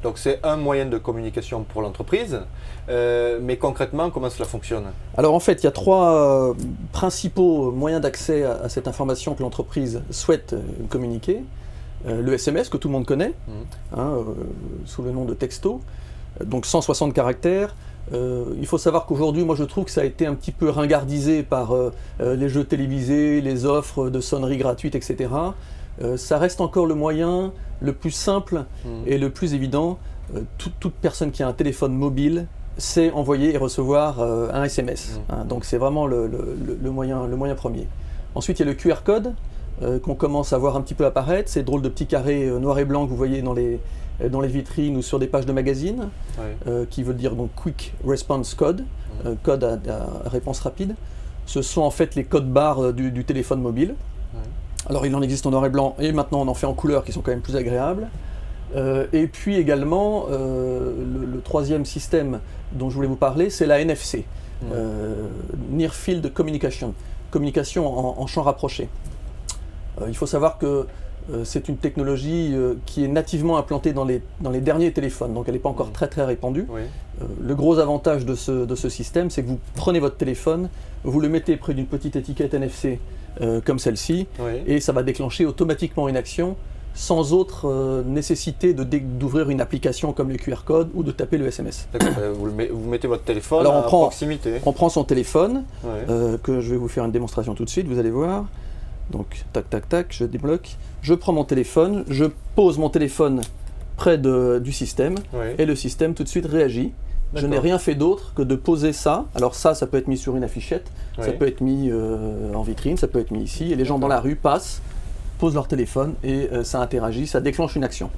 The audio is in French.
Donc c'est un moyen de communication pour l'entreprise, mais concrètement, comment cela fonctionne? Alors en fait, il y a trois principaux moyens d'accès à cette information que l'entreprise souhaite communiquer. Le SMS que tout le monde connaît, sous le nom de texto, donc 160 caractères. Il faut savoir qu'aujourd'hui, moi je trouve que ça a été un petit peu ringardisé par les jeux télévisés, les offres de sonneries gratuites, etc. Ça reste encore le moyen le plus simple et le plus évident. Toute personne qui a un téléphone mobile sait envoyer et recevoir un SMS. Donc c'est vraiment le moyen premier. Ensuite, il y a le QR code qu'on commence à voir un petit peu apparaître. Ces drôles de petits carrés noirs et blancs que vous voyez dans les vitrines ou sur des pages de magazines, qui veut dire donc Quick Response Code, code à réponse rapide. Ce sont en fait les codes barres du téléphone mobile. Alors il en existe en noir et blanc et maintenant on en fait en couleur qui sont quand même plus agréables. Et puis également, le troisième système dont je voulais vous parler, c'est la NFC, Near Field Communication, communication en champ rapproché. Il faut savoir que c'est une technologie qui est nativement implantée dans les derniers téléphones, donc elle n'est pas encore très répandue. Le gros avantage de ce système, c'est que vous prenez votre téléphone, vous le mettez près d'une petite étiquette NFC comme celle-ci, et ça va déclencher automatiquement une action sans autre nécessité d'ouvrir une application comme le QR code ou de taper le SMS. D'accord, vous mettez votre téléphone à proximité. On prend son téléphone, que je vais vous faire une démonstration tout de suite, vous allez voir. Donc, tac, je débloque. Je prends mon téléphone, je pose mon téléphone près du système, et le système tout de suite réagit. Je n'ai rien fait d'autre que de poser ça. Alors ça peut être mis sur une affichette, ça peut être mis en vitrine, ça peut être mis ici, et les gens dans la rue passent, posent leur téléphone, et ça interagit, ça déclenche une action.